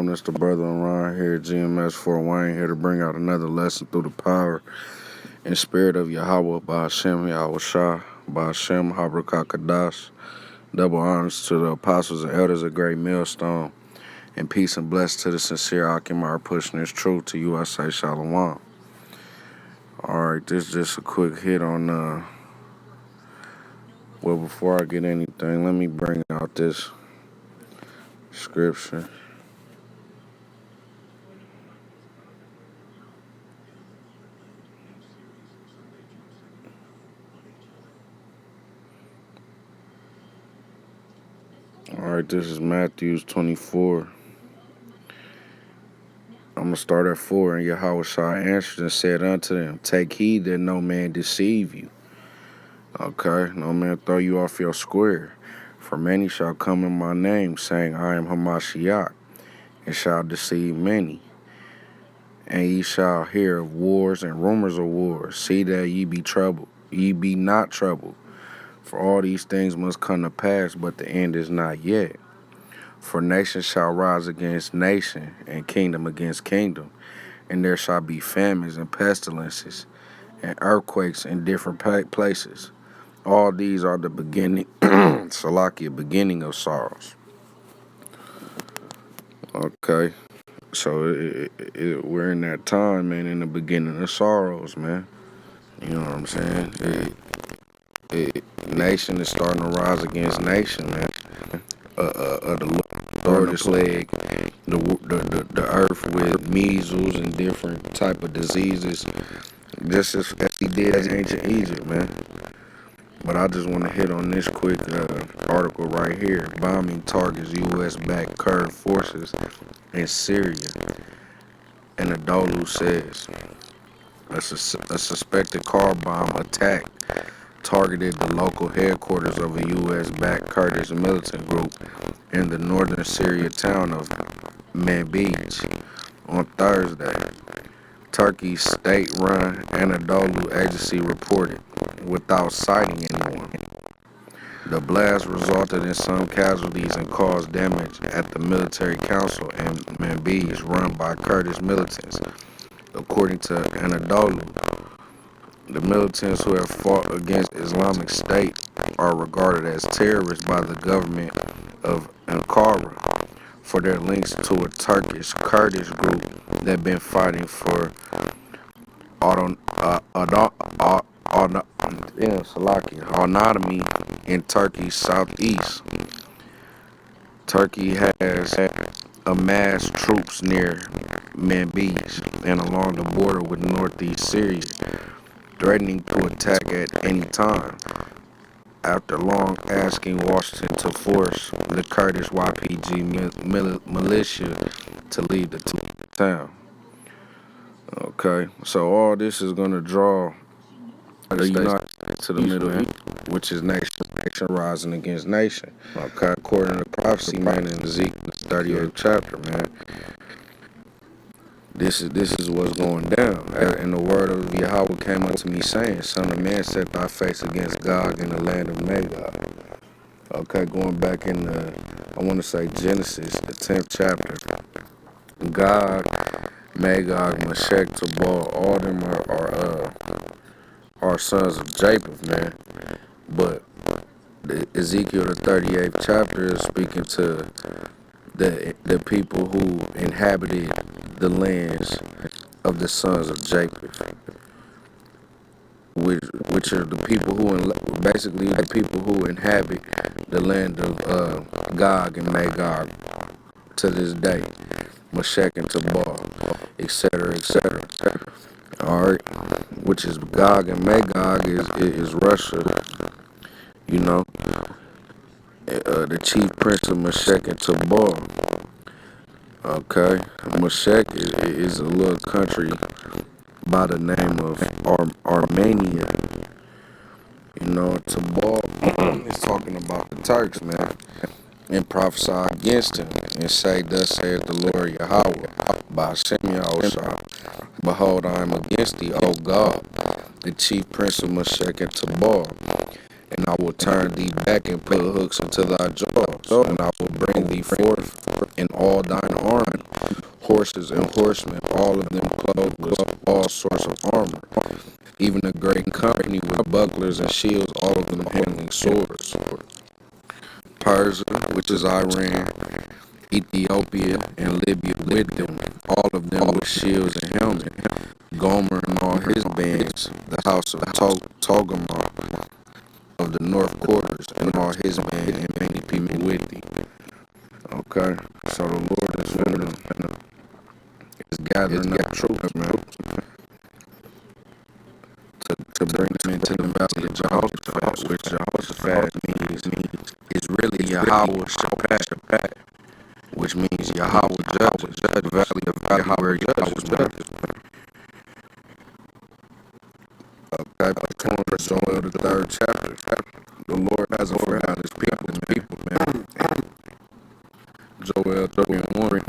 Shalawam, it's the brother around here, GMS 4 Wayne, here to bring out another lesson through the power and spirit of Yahawah, Bahasham, Yahawashi, Bahasham, Qadash. Double honors to the apostles and elders of GreatMillstone, and peace and bless to the sincere Akimar pushing his truth to you. I say Shalawam. Alright, this is just a quick hit on, well, before I get anything, let me bring out this scripture. Alright, this is Matthew 24. I'm going to start at 4. And Yahawashi answered and said unto them, Take heed that no man deceive you. Okay, no man throw you off your square. For many shall come in my name, saying, I am Hamashiach, and shall deceive many. And ye shall hear of wars and rumors of wars. See that ye be troubled. Ye be not troubled. For all these things must come to pass, but the end is not yet. For nation shall rise against nation, and kingdom against kingdom. And there shall be famines and pestilences, and earthquakes in different places. All these are the beginning, beginning of sorrows. Okay, so we're in that time, man, in the beginning of sorrows, man. You know what I'm saying? Nation is starting to rise against nation, man. The Lord is leg, the earth with measles and different type of diseases, just as he did in ancient Egypt, man. But I just want to hit on this quick article right here. Bombing targets U.S.-backed Kurd forces in Syria. And Adolu says a suspected car bomb attack targeted the local headquarters of a U.S.-backed Kurdish militant group in the northern Syria town of Manbij on Thursday. Turkey's state-run Anadolu agency reported, without citing anyone. The blast resulted in some casualties and caused damage at the military council in Manbij run by Kurdish militants. According to Anadolu, the militants who have fought against Islamic State are regarded as terrorists by the government of Ankara for their links to a Turkish Kurdish group that have been fighting for autonomy in Turkey's southeast. Turkey has amassed troops near Manbij and along the border with northeast Syria, threatening to attack at any time. After long asking Washington to force the Kurdish YPG militia to leave the town. Okay, so all this is going to draw the United States to the Middle East, which is nation rising against nation. Okay, according to prophecy, man, in Ezekiel 38th chapter, man, this is what's going down. And the word of Yahawah came unto me, saying, Son of man, set thy face against Gog in the land of Magog. Okay, going back in I want to say Genesis, the 10th chapter. Gog, Magog, Meshech, Tubal, all them are sons of Japheth, man. But Ezekiel the 38th chapter is speaking to the people who inhabited the lands of the sons of Japheth, which are the people who basically the people who inhabit the land of Gog and Magog to this day, Meshech and Tubal, etc., etc. All right, which is Gog and Magog is Russia, you know, the chief prince of Meshech and Tubal. Okay, Meshech is a little country by the name of Armenia. You know, Tubal is talking about the Turks, man, and prophesy against him and say, Thus saith the Lord Yahawah, Bahasham Yahawashi, Behold, I am against thee, O God, the chief prince of Meshech and Tubal, and I will turn thee back and put hooks into thy jaws, and I will bring thee forth in all thine arm, horses and horsemen, all of them clothed with all sorts of armor, even a great company with bucklers and shields, all of them handling swords. Persia, which is Iran, Ethiopia, and Libya with them, all of them with shields and helmets. Gomer and all his bands, the house of Togarmah of the north quarters, and all his band, and many people with thee. Okay, so the Lord is gathering up troops, man, to bring them into the valley of Jehoshaphat, which Jehoshaphat means is really Yahawashi, which means Yahawah judges, the valley of Yahawah judges. Okay, according to Joel the 3rd chapter, the Lord hasn't forgotten his people, man. Joel 3:1.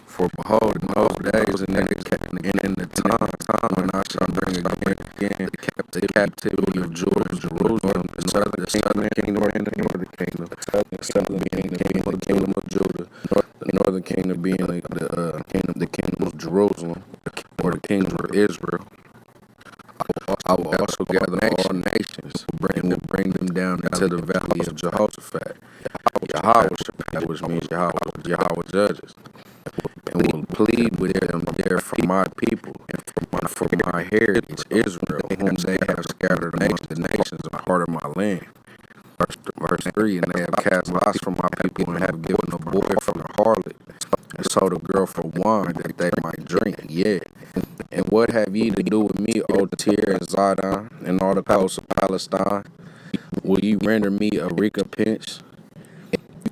For behold, in those days and in the time when I shall bring again the captivity of Judah and Jerusalem, the southern kingdom and the northern kingdom, the southern kingdom being the kingdom of Judah, the northern kingdom being the kingdom of Jerusalem, or the kingdom of Israel. I will also gather all nations and will bring them down into the valley of Jehoshaphat, Yahawah, which means Yahawah judges, and will plead with them there for my people and for my heritage Israel, whom they have scattered amongst the nations, a part of my land. Verse 3, and they have cast lots for my people and have given a boy for the harlot, and sold a girl for wine that they might drink. Yeah. And what have ye to do with me, O Tyre and Zidon, and all the coasts of Palestine? Will ye render me a recompense?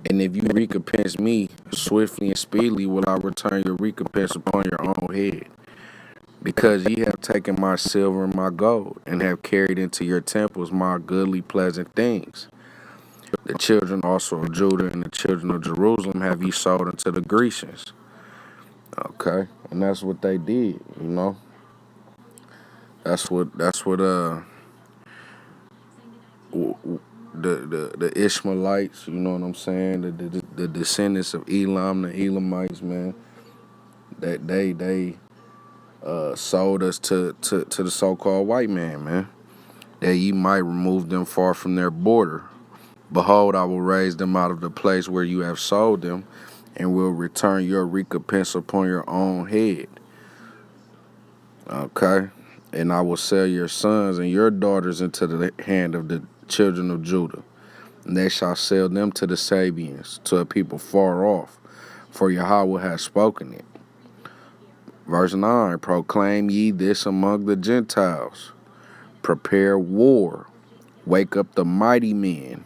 And if you recompense me, swiftly and speedily will I return your recompense upon your own head. Because ye have taken my silver and my gold, and have carried into your temples my goodly pleasant things. The children also of Judah and the children of Jerusalem have ye sold unto the Grecians. Okay, and that's what they did, you know. That's what the Ishmaelites, you know what I'm saying, the descendants of Elam, the Elamites, man, that they sold us to the so-called white man, that ye might remove them far from their border. Behold, I will raise them out of the place where you have sold them, and will return your recompense upon your own head. Okay? And I will sell your sons and your daughters into the hand of the children of Judah, and they shall sell them to the Sabians, to a people far off, for Yahawah has spoken it. Verse 9, proclaim ye this among the Gentiles. Prepare war. Wake up the mighty men.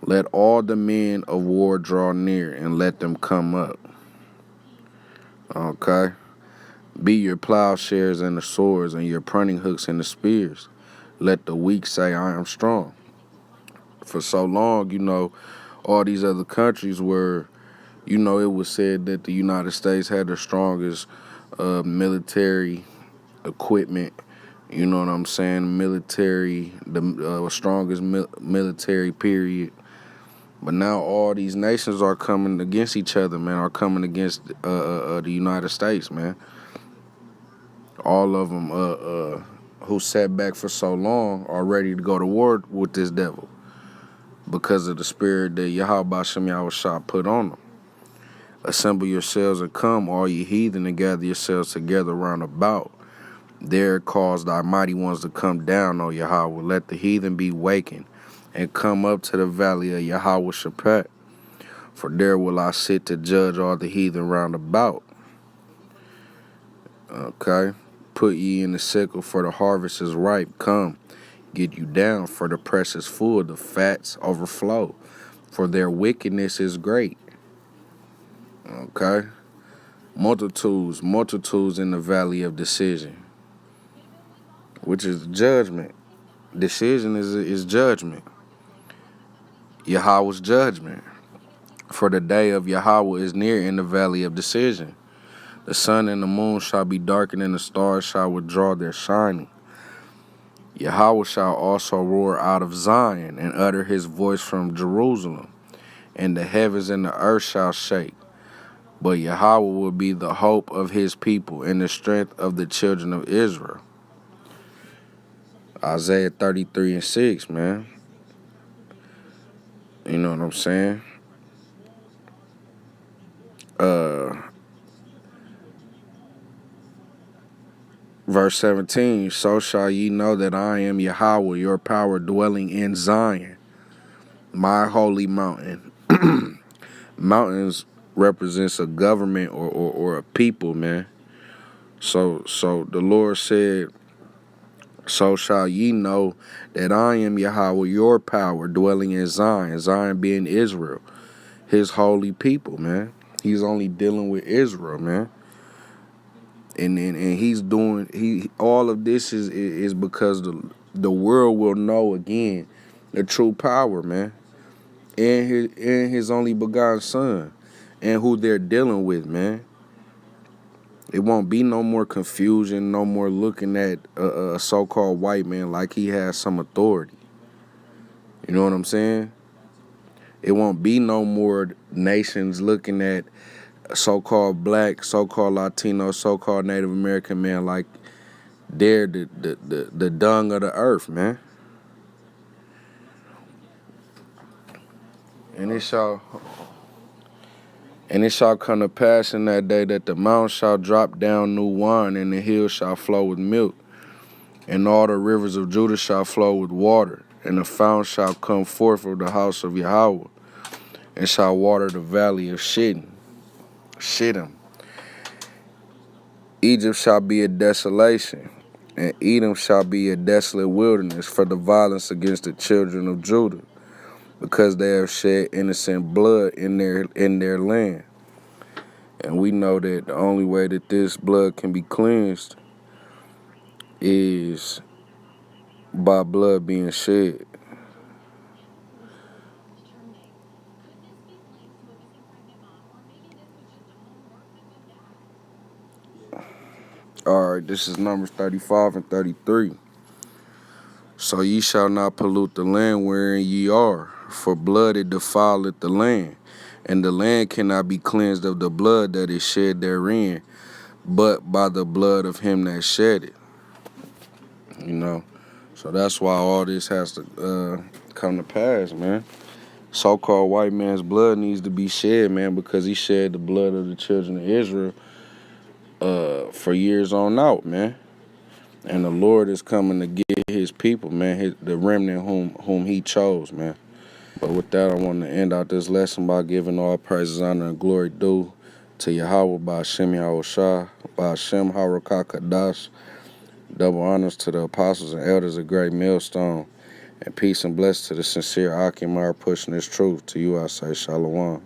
Let all the men of war draw near, and let them come up. Okay? Be your plowshares and the swords, and your pruning hooks and the spears. Let the weak say, I am strong. For so long, you know, all these other countries were, you know, it was said that the United States had the strongest military equipment. You know what I'm saying? The strongest military period. But now all these nations are coming against each other, man. Are coming against the United States, man. All of them who sat back for so long are ready to go to war with this devil because of the spirit that Bahasham put on them. Assemble yourselves and come, all ye heathen, and gather yourselves together round about. There cause thy mighty ones to come down, O Yahawah. Let the heathen be wakened, and come up to the valley of Yahawashi. For there will I sit to judge all the heathen round about. Okay? Put ye in the sickle, for the harvest is ripe. Come, get you down, for the press is full, the fats overflow, for their wickedness is great. Okay? Multitudes in the valley of decision, which is judgment. Decision is judgment. Yahawah's judgment. For the day of Yahawah is near in the valley of decision. The sun and the moon shall be darkened, and the stars shall withdraw their shining. Yahawah shall also roar out of Zion, and utter his voice from Jerusalem, and the heavens and the earth shall shake. but Yahawah will be the hope of his people and the strength of the children of Israel. Isaiah 33:6, man. You know what I'm saying? Verse 17, so shall ye know that I am Yahawah, your power dwelling in Zion, my holy mountain. Mountains represents a government or a people, man. So the Lord said, so shall ye know that I am Yahawah, your power dwelling in Zion, Zion being Israel, his holy people, man. He's only dealing with Israel, man. And he's doing all of this is because the world will know again the true power, man, and his only begotten son, and who they're dealing with, man. It won't be no more confusion, no more looking at a so-called white man like he has some authority. You know what I'm saying? It won't be no more nations looking at so-called black, so-called Latino, so-called Native American man like they're the dung of the earth, man. And it shall come to pass in that day that the mountains shall drop down new wine, and the hills shall flow with milk, and all the rivers of Judah shall flow with water, and the fountain shall come forth of the house of Yahawah, and shall water the valley of Shittim. Egypt shall be a desolation, and Edom shall be a desolate wilderness for the violence against the children of Judah, because they have shed innocent blood in their land. And we know that the only way that this blood can be cleansed is by blood being shed. All right, this is Numbers 35 and 33. So ye shall not pollute the land wherein ye are, for blood it defileth the land, and the land cannot be cleansed of the blood that is shed therein, but by the blood of him that shed it. You know, so that's why all this has to come to pass, man. So-called white man's blood needs to be shed, man, because he shed the blood of the children of Israel for years on out, man. And the Lord is coming to get his people, man, the remnant whom he chose, man. But with that, I want to end out this lesson by giving all praises, honor, and glory due to Yahawah, Bahasham, Yahawashi, Bahasham, Rawchaa, Qadash. Double honors to the apostles and elders of GreatMillstone. And peace and blessings to the sincere Akim pushing this truth. To you I say Shalawam.